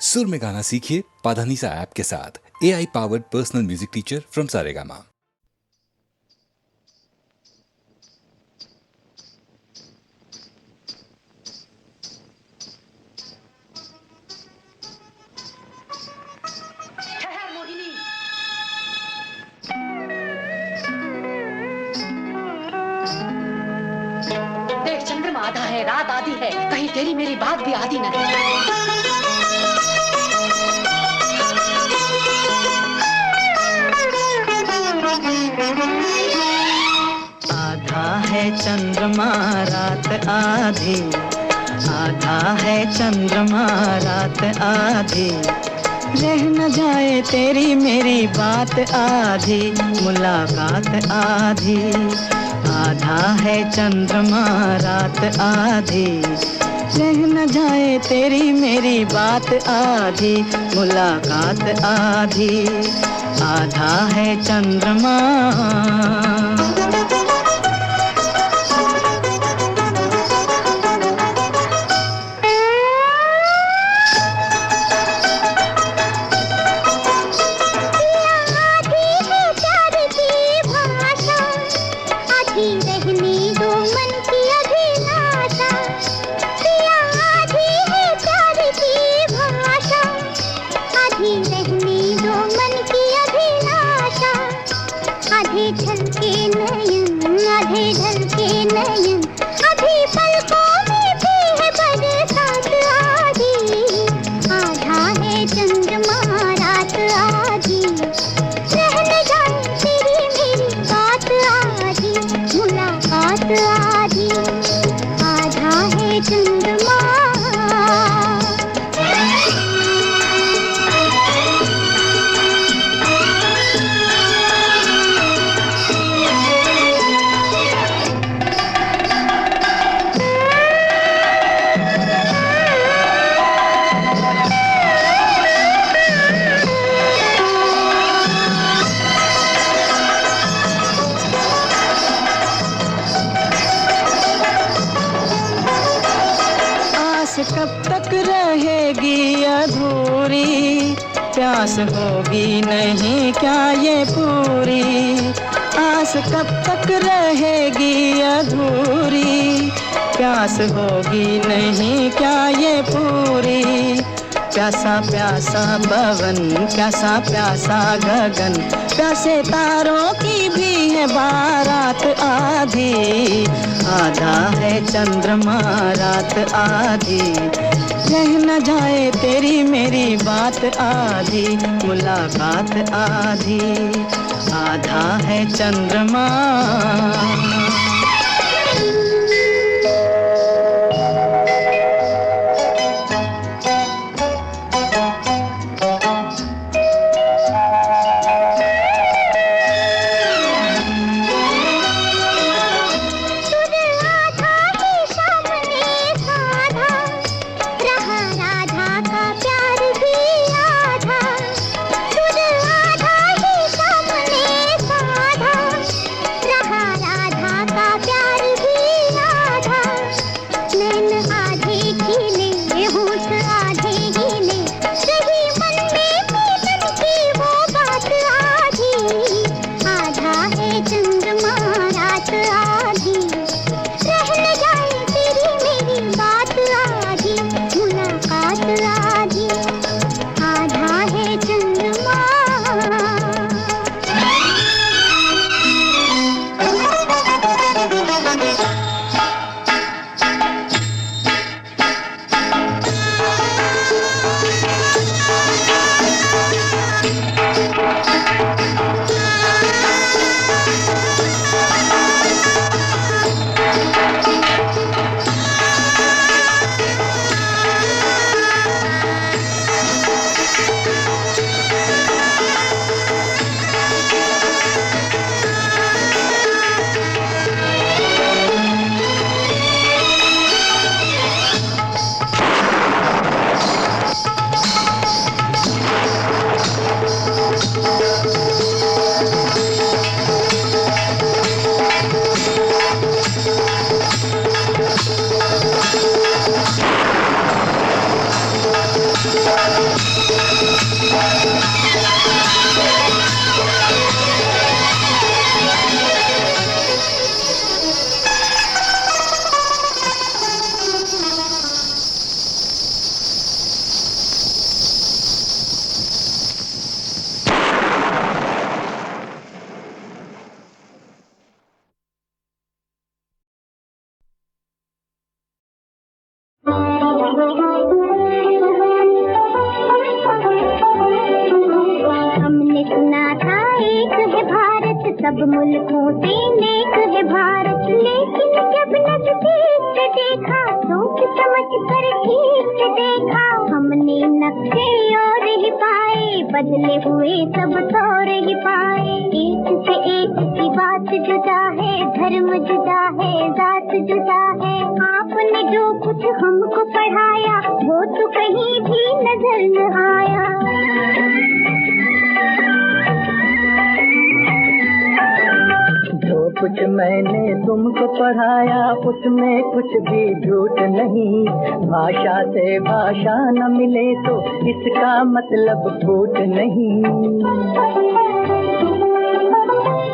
सुर में गाना सीखिए पाधानीसा ऐप के साथ। AI powered personal music teacher from Saregama. देख, चंद्रमा आधा है, रात आधी है, कहीं तेरी मेरी बात भी आधी न है। आधा है चंद्रमा रात आधी, आधा है चंद्रमा रात आधी, रह न जाए तेरी मेरी बात आधी, मुलाकात आधी। आधा है चंद्रमा रात आधी, रह न जाए तेरी मेरी बात आधी, मुलाकात आधी। आधा है चंद्रमा। कब तक रहेगी अधूरी, प्यास होगी नहीं क्या ये पूरी। आस कब तक रहेगी अधूरी, प्यास होगी नहीं क्या ये पूरी। प्यासा प्यासा पवन, प्यासा प्यासा गगन, प्यासे तारों की भी है बारात आधी। आधा है चंद्रमा रात आधी, रह न जाए तेरी मेरी बात आधी, मुलाकात आधी। आधा है चंद्रमा। का हमने सुना था एक है भारत, सब मुल्कों से नेक है भारत, लेकिन जब नजदीक से देखा, सोच समझ कर ठीक से देखा, हमने नक्शे और ही पाए, बदले हुए सब तौर ही पाए। एक से एक की बात जुदा है, धर्म जुदा है, जात जुदा है। आपने जो कुछ हमको पढ़ाया, वो तो कहीं भी नजर न आया। जो कुछ मैंने तुमको पढ़ाया, उसमें कुछ भी झूठ नहीं। भाषा से भाषा न मिले तो इसका मतलब फूट नहीं।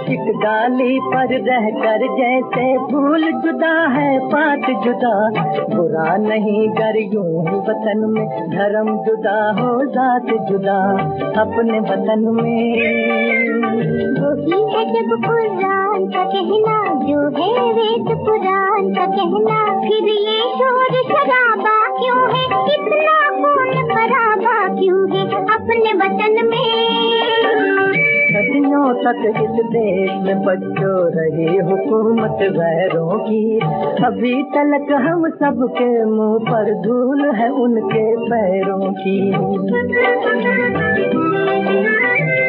एक डाली पर रहकर जैसे फूल जुदा है पात जुदा, बुरा नहीं गर यूं ही वतन में धर्म जुदा हो जात जुदा। अपने वतन में वही है जब कुरान का कहना, जो है वेद पुराण का कहना, फिर ये शोर शराबा क्यों है, इतना खून खराबा क्यों है अपने वतन में। सदियों तक इस देश में बच्चों रही हुकूमत गैरों की, अभी तक हम सबके मुंह पर धूल है उनके पैरों की।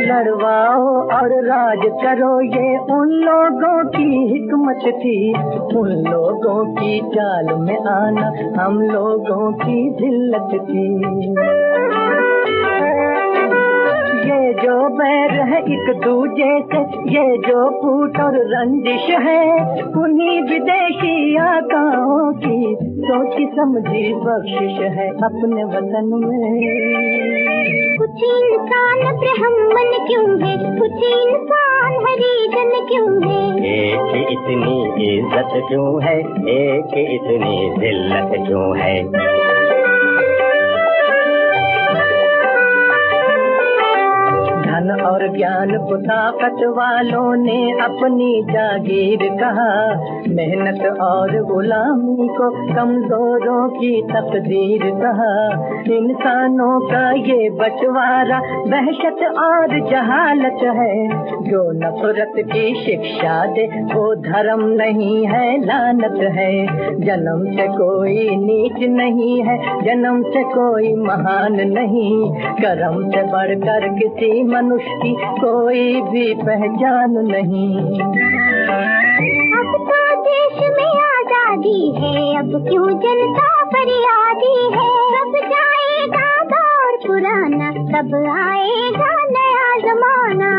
लड़वाओ और राज करो, ये उन लोगों की हिकमत थी, उन लोगों की चाल में आना हम लोगों की जिल्लत थी। ये जो बैर है एक दूजे से, ये जो फूट और रंजिश है, उन्हीं विदेशी आकाओं की सोची समझी बख्शिश है अपने वतन में। कुछ इंसान ब्राह्मण क्यों है, कुछ इंसान हरिजन क्यों है, एक इतनी इज्जत क्यों है, एक इतनी जिल्लत क्यों है। धन और ज्ञान को ताकत वालों ने अपनी जागीर कहा, मेहनत और गुलामी को कमजोरों की तकदीर कहा। इंसानों का ये बंटवारा वहशत और जहालत है, जो नफरत की शिक्षा दे वो धर्म नहीं है लानत है। जन्म से कोई नीच नहीं है, जन्म से कोई महान नहीं, कर्म से बढ़कर किसी मनुष्य की कोई भी पहचान नहीं। अब तो देश में आजादी है, अब क्यों जनता फरियादी है। कब जाएगा दौर पुराना, कब आएगा नया जमाना।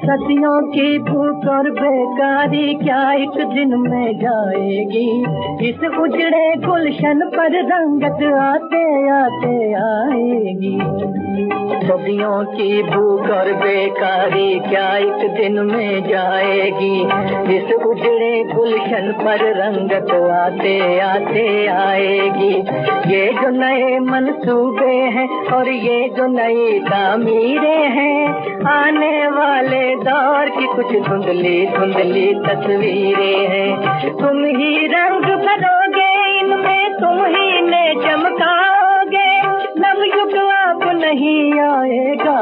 सदियों की भूख और बेकारी क्या एक दिन में जाएगी, इस उजड़े गुलशन पर रंगत आते आते आएगी। सदियों की भूख और बेकारी क्या एक दिन में जाएगी, इस उजड़े गुलशन पर रंगत आते आते आएगी। ये जो नए मंसूबे हैं और ये जो नई तामीरें हैं, आने वाले दौर की कुछ धुंधली धुंधली तस्वीरें हैं। तुम ही रंग भरोगे इनमें, तुम ही ने चमकाओगे। नवयुग आप नहीं आएगा,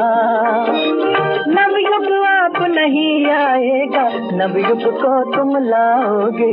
नवयुग आप नहीं आएगा, नवयुग को तुम लाओगे।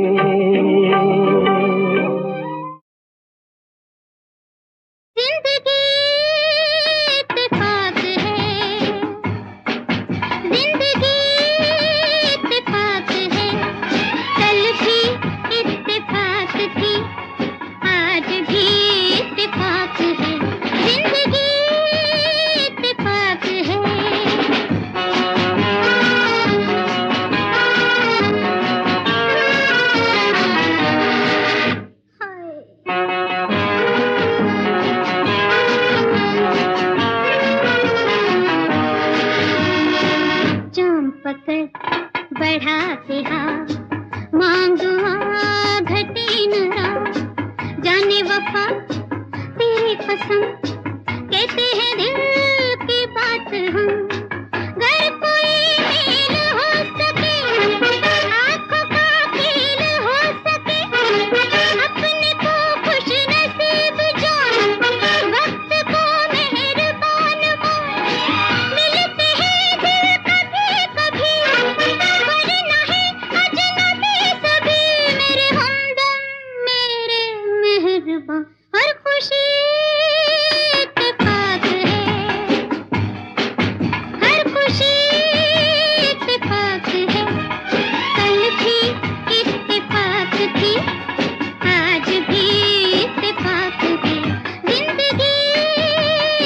कसम कहते हैं दिल की बात हम। घर कोई मेल हो सके, आँखों का खेल हो सके, अपने को खुश नसीब जान, वक्त को मेहरबान मान। मिलते हैं दिल कभी कभी, वरना है अजनबी सभी। मेरे हमदम मेरे मेहरबान, हर खुशी इत्तेफाक है, हर खुशी इत्तेफाक है। कल भी इत्तेफाक थी, आज भी इत्तेफाक है, जिंदगी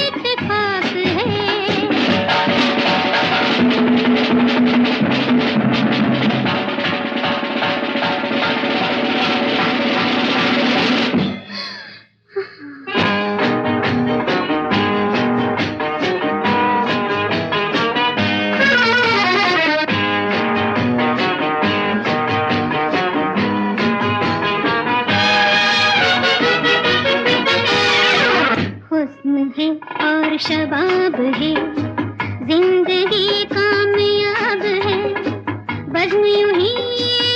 इत्तेफाक है। हुस्न है और शबाब है, जिंदगी कामयाब है। बज़्म यूं ही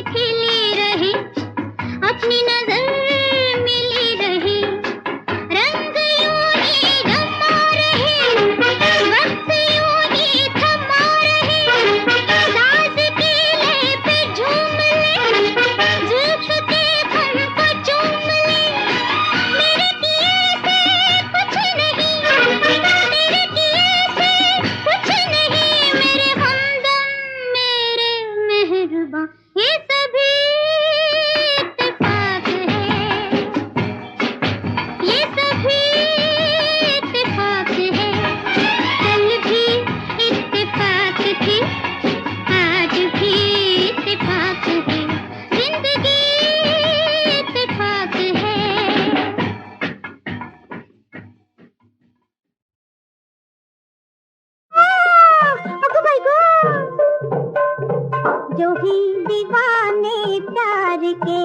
खिली रहे, अपनी नजर मिली रहे, रंग यूं ही जमा रहे, वक्त यूं ही थमा रहे। साज की लय पे झूम ले, जुल्फ के खम को चूम ले। मेरे किए से कुछ नहीं, तेरे किए से कुछ नहीं। मेरे हमदम मेरे मेहरबान, ये सभी इत्तेफाक है, ये सभी इत्तेफाक है। कल भी इत्तेफाक थी, आज भी इत्तेफाक है, जिंदगी इत्तेफाक है। अगो भाई गो, जो ही दीवाने प्यार के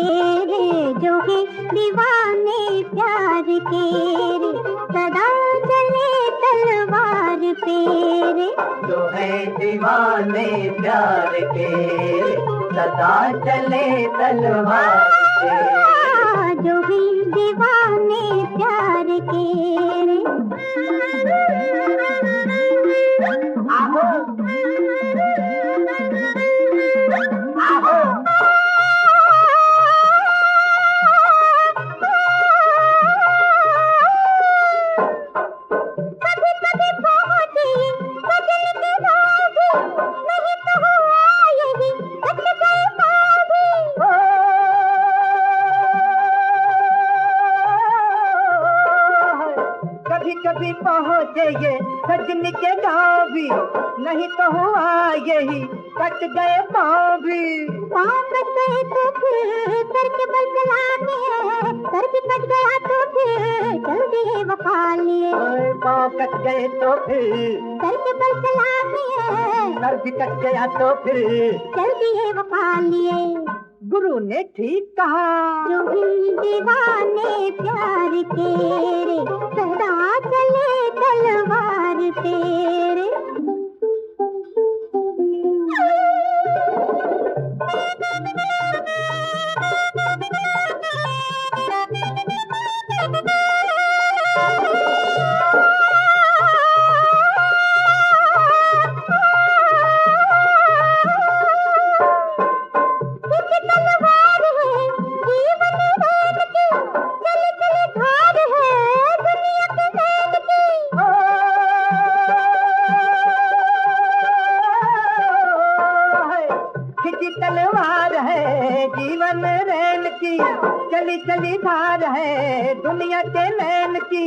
रे, जो ही दीवाने प्यार के रे, सदा चले तलवार पे रे। जो है दीवाने प्यार के सदा चले तलवार से। जो ही दीवाने प्यार के रे। आहो आहो कभी कभी पहुंचे बदल के राज़ी, नहीं तो हुआ यही कट गए बाज़ी। कभी कभी पहुँचे ये सजन के गाँव भी, नहीं तो हुआ यही कट गए पाँव भी। पाँव कट गए तो फिर सर के बल चला के, सर भी कट गया तो फिर चल दिए वफा लिए। ओए पाँव कट गए तो फिर सर के बल चला के, सर भी कट गया तो फिर चल दिए वफा लिए। गुरु ने ठीक कहा, जो ही दीवाने प्यार के रे, सदा चले तलवार तेरे। तलवार है जीवन रैन की, चली चली धार है दुनिया के नैन की।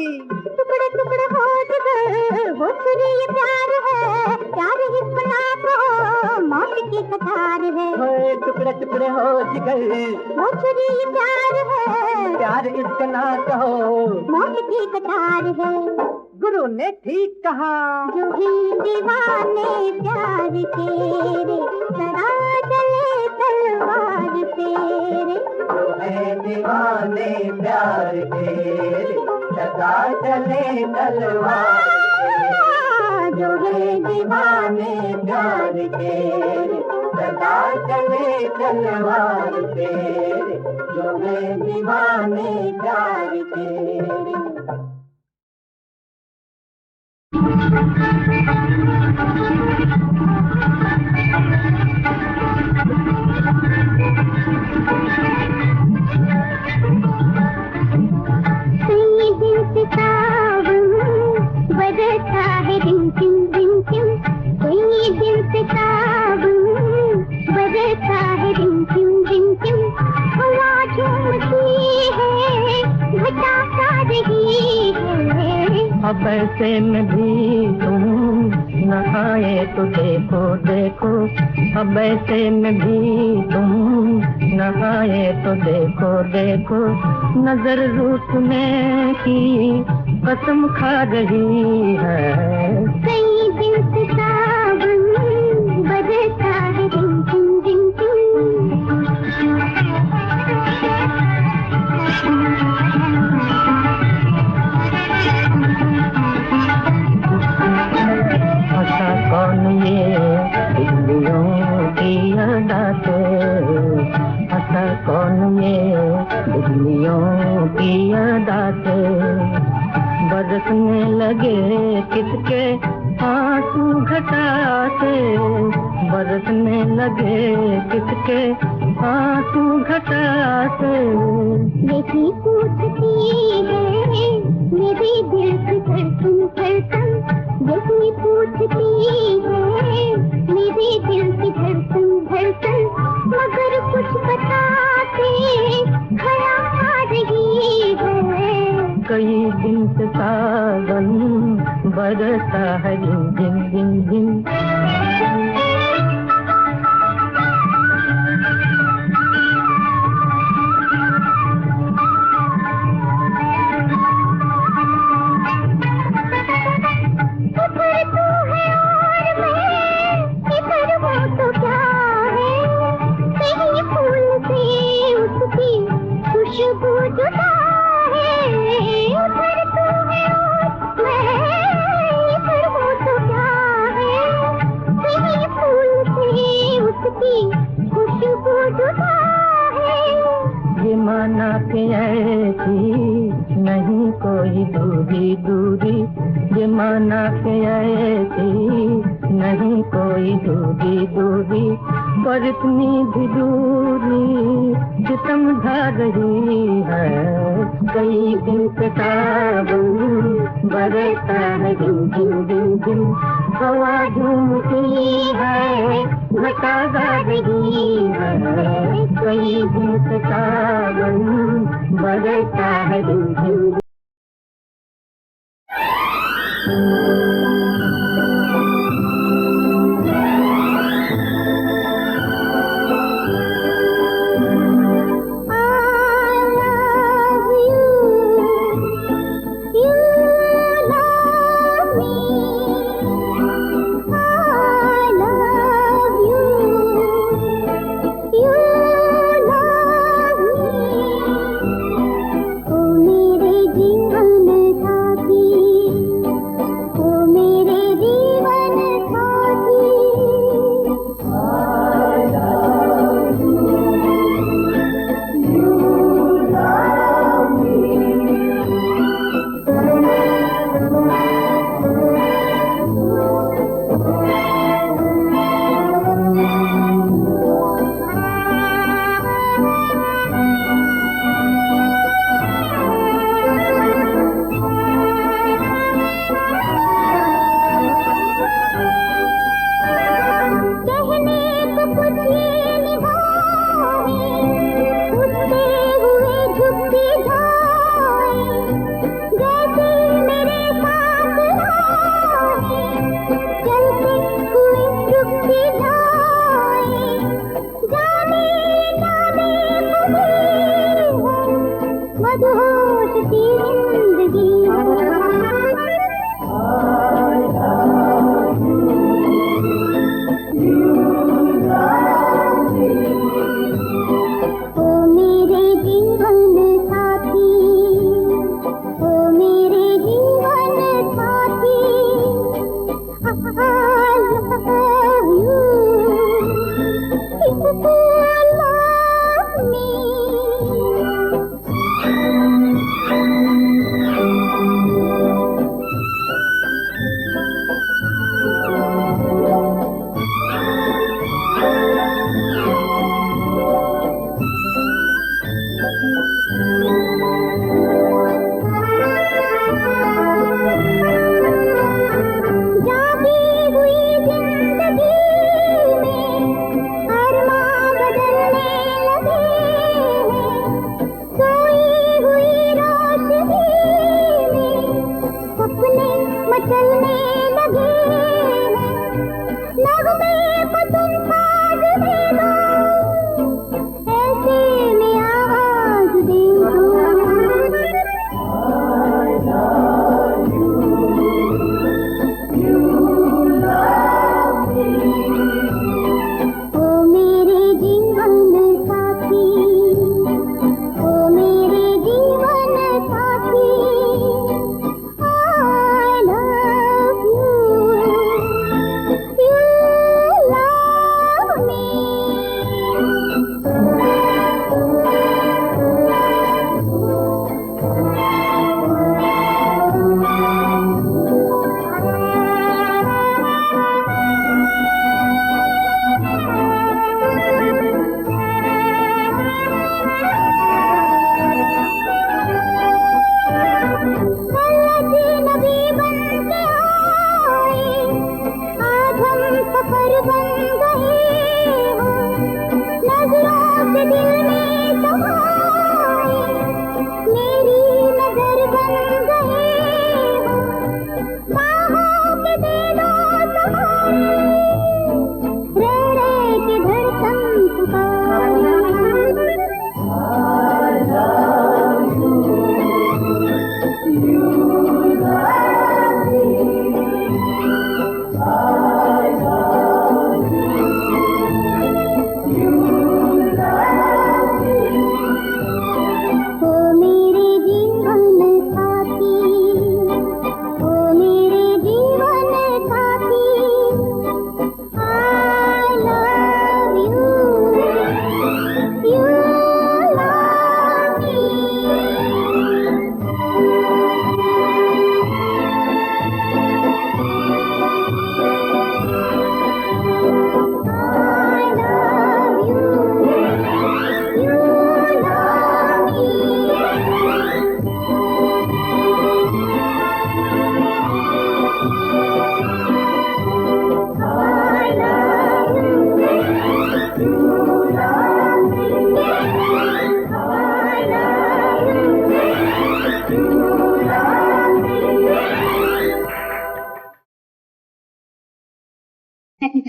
टुकड़े टुकड़े हो जिगर वो छुरी ये प्यार है, प्यार ही बना को मौत की कतार है। ओए टुकड़े टुकड़े हो जिगर वो छुरी ये प्यार है, प्यार इसका ना कहो मौत की कतार है। गुरु ने ठीक कहा, जो ही दीवाने प्यार तेरे, सदा चले तलवार तेरे। जो है दीवाने प्यार तेरे, सदा चले तलवार के, जो है दीवाने प्यार के, सदा चले तलवार के, जो है दीवाने प्यार के। बरसा है रिमझिम रिमझिम, कई दिन से सावन बरसा है रिमझिम रिमझिम, हवा झूमती है घटा सा रही है। अब ऐसे में भी तुम नहाए तो देखो देखो, अब ऐसे में भी तुम नहाए तो देखो देखो, नजर रूठने की कसम खा रही है। कई दिन से सावन बरसा है रिमझिम रिमझिम। ऐसा कौन ये बिल्लियों की अदा से, ऐसा कौन ये बिल्लियों की अदा से, बरसने लगे किसके आंसू घटा से, बरसने लगे किसके आंसू घटा से। बेटी पूछती है मेरी दिल की धड़कन धड़कन, बेटी पूछती है मेरी दिल की धड़कन धड़कन, मगर कुछ बताते खड़ा आ रही है। कई दिन से सावन बरसा है रिमझिम रिमझिम। खुशबू जुदा है, उधर तू है और मैं इधर हूँ तो क्या है, कहीं फूल से उसकी खुशबू जुदा है। ये माना के ऐसी नहीं कोई दूरी दूरी, ये माना के ऐसी नहीं कोई दूरी दूरी, पर इतनी भी दूरी सितम ढा रही है। कई दिन से सावन बरसा है रिमझिम रिमझिम, हवा झूमती है घटा गा रही है। कई दिन से सावन बरसा है रिमझिम। ओ मेरे जीवन साथी, ओ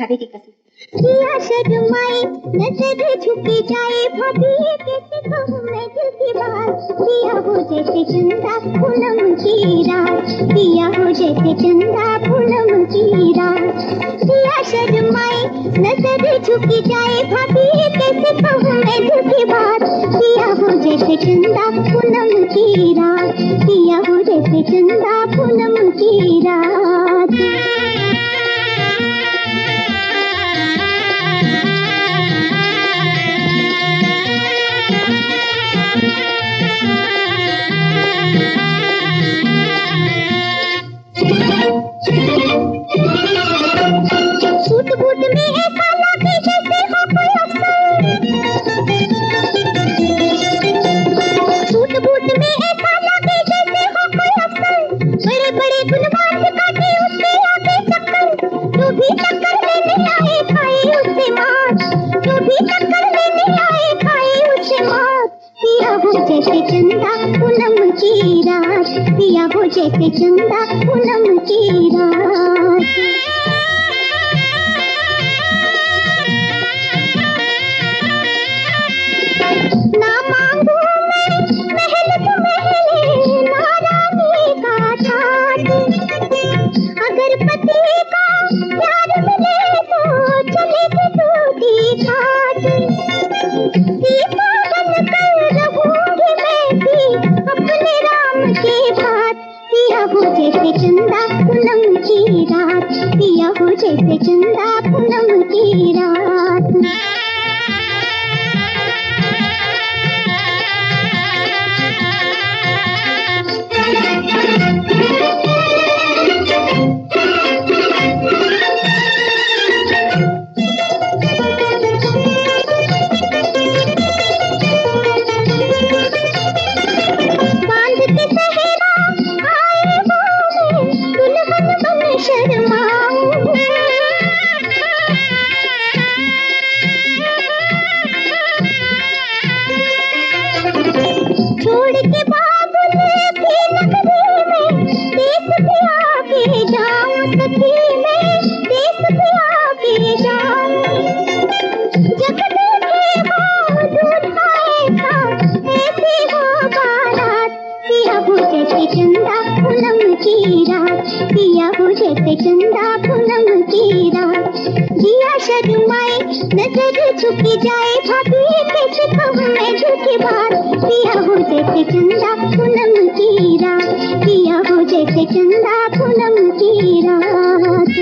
खावे की कसम। पिया शर्माए नजर झुकी जाए भाभी कैसे कहूँ मैं दिल की बात। पिया हो जैसे चंदा पूनम की रात, पिया हो जैसे चंदा पूनम की रात। पिया शर्माए नजर झुकी जाए भाभी कैसे कहूँ मैं दिल की बात। पिया हो जैसे चंदा पूनम की रात, पिया हो जैसे चंदा पूनम की रात। सूट बूट में ऐसा लागे जैसे हो कोई अफसर। सूट बूट में ऐसा लागे जैसे हो कोई अफसर। बड़े बड़े गुलवान से काटे उसके आगे चक्कर। जो भी चक्कर लेने आए खाए उससे मार, जो भी चक्कर लेने आए खाए उससे मार। पिया हो जैसे चंदा पूनम की रात, पिया हो जैसे चंदा पूनम की रात। ना मांगू मैं महल तो महल, ना रानी का ठाट। अगर पति का प्यार मिले तो चले टूटी घाट। सीता बनकर रहूंगी मैं भी अपने राम के भात। पिया हो जैसे चंदा पूनम की रात, पिया हो जैसे चंदा पूनम की रात। बांध के सहरा आए वो मैं दुल्हन बन शर्माऊं। छोड़ के बाबुल की नगरी में देश भी आके जाऊं। सखी में देश भी आके जाऊं। जग देखे वो दूल्हा ऐसा ऐसी हो बारात। पिया हो जैसे चंदा पूनम की रात, पिया हो जैसे चंदा पूनम की रात। जिया शर्माए नजर झुकी जाए भाभी कैसे कहूँ मैं झूठी बात। पिया हो जैसे चंदा पूनम की रात, पिया हो जैसे चंदा पूनम की रात।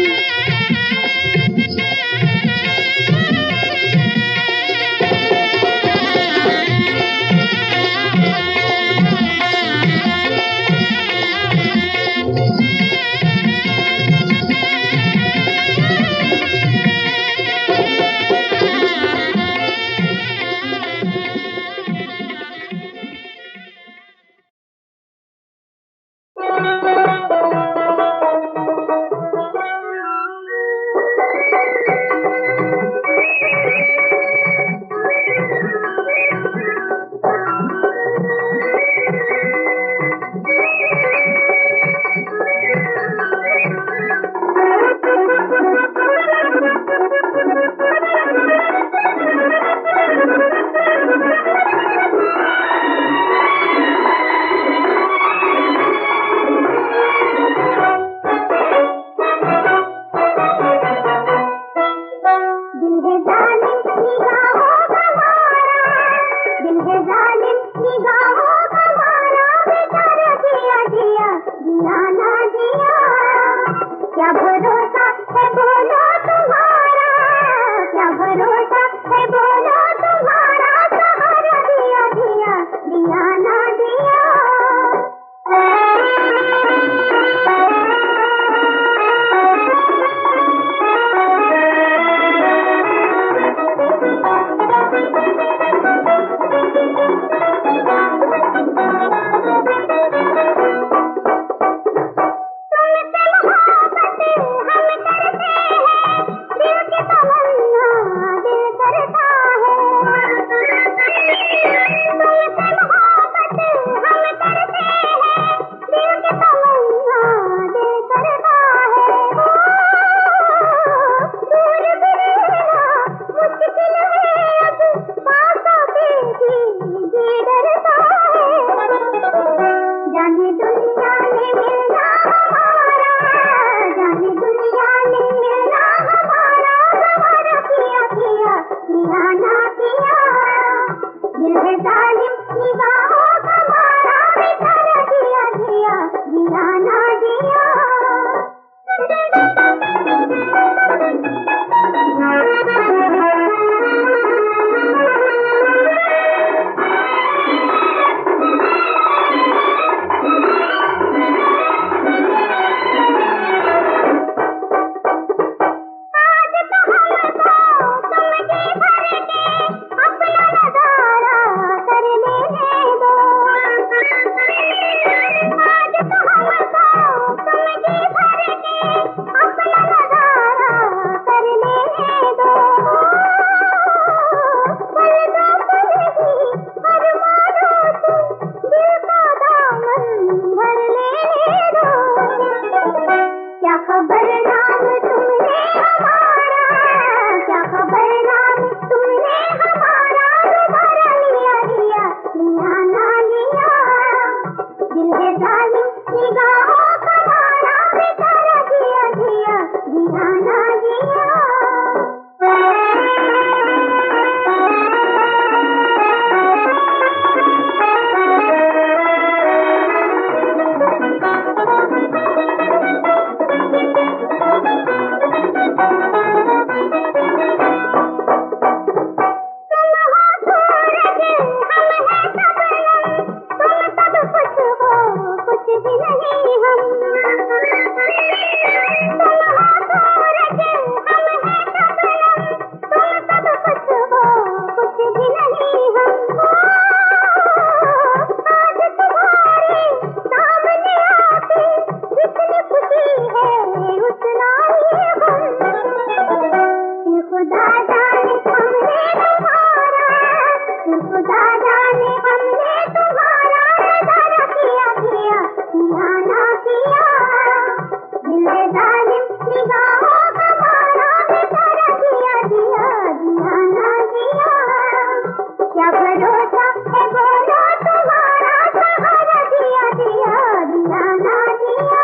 भी नहीं हम। तन्हा सूरज हम हैं शबनम, तुम सब कुछ हो कुछ भी नहीं हम। आज तुम्हारे सामने आके जितनी खुशी है उतना ही हम। ये खुदा जाने हमने तुम्हारा, ये खुदा जाने हमने तुम्हारा नजारा किया किया किया ना किया। दिल जालिम निगाहों का मारा बेचारा किया दिया दिया ना दिया। क्या भरोसा है बोलो तुम्हारा सहारा दिया दिया दिया ना दिया।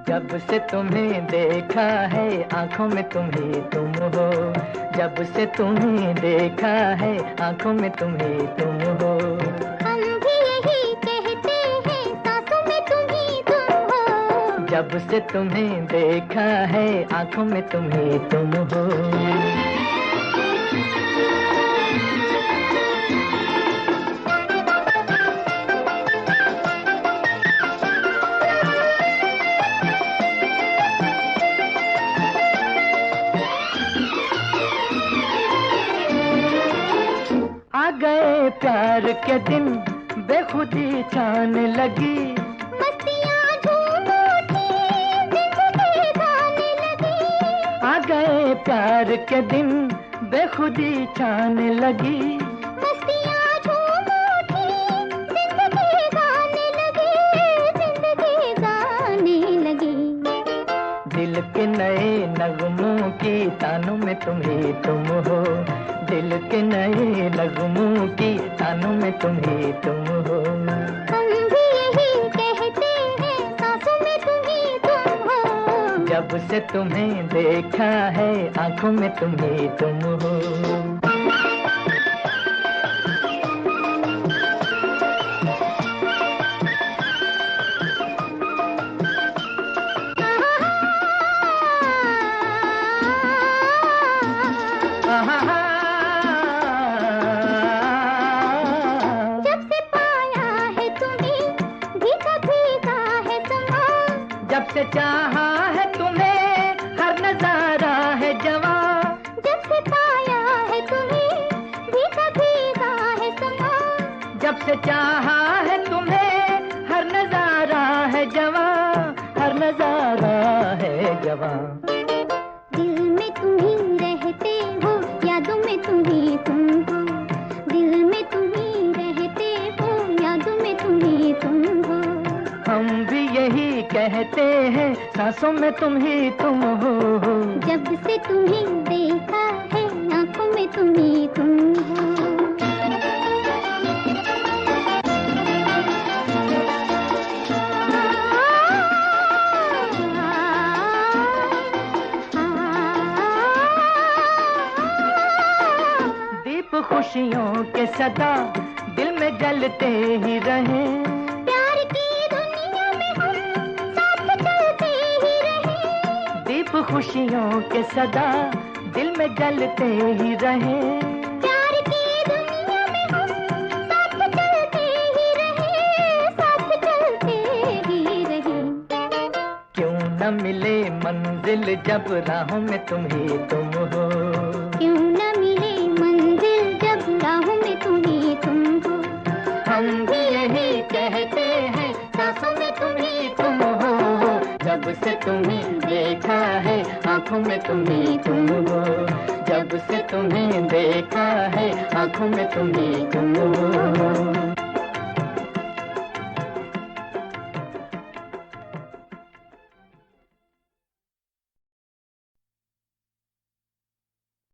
जब से तुम्हें देखा है आंखों में तुम ही तुम हो, जब से तुम्हें देखा है आंखों में तुम ही तुम हो। हम भी यही कहते हैं सांसों में तुम ही तुम हो, जब से तुम्हें देखा है आंखों में तुम ही तुम हो। प्यार के दिन बेखुदी छाने लगी, मस्तियाँ झूम उठी, जिंदगी गाने लगी। आ गए प्यार के दिन बेखुदी छाने लगी, मस्तियाँ झूम उठी, जिंदगी गाने लगी, जिंदगी गाने लगी। दिल के नए नगमों की तानों में तुम ही तुम हो, दिल के नए नगमों की तानों में तुम ही तुम हो। हम भी यही कहते हैं, सांसों में तुम ही तुम हो। जब से तुम्हें देखा है आंखों में तुम ही तुम हो। जब से पाया है तुम्हें, भीगा भीगा है समा। जब से चाहा है तुम्हें, हर नजारा है जवा। जब से पाया है तुम्हें, भीगा भीगा है समा। जब से चाहा है तुम्हें, हर नजारा है जवा, हर नजारा है जवा। दिल में तुम ही रहते हो, यादों में तुम ही तुम हो। दिल में तुम ही रहते हो, यादों में तुम ही तुम हो। हम भी यही कहते हैं, सांसों में तुम ही तुम हो। जब से तुम्हें देखा है आंखों में तुम ही तुम हो। दीप खुशियों के सदा दिल में जलते ही रहे, प्यार की दुनिया में हम साथ चलते ही रहे। दीप खुशियों के सदा दिल में जलते ही रहे। प्यार की दुनिया में हम साथ चलते ही रहे, साथ चलते ही रहे। क्यों न मिले मंजिल जब राहों में तुम ही तुम हो। क्यों न मिले मंजिल जब राहों में तुम ही तुम हो। हम भी यही कहते हैं, सांसों में तुम ही तुम हो। जब से तुम्हें देखा है आंखों में तुम ही तुम हो। जब से तुम्हें देखा है आंखों में तुम ही तुम हो।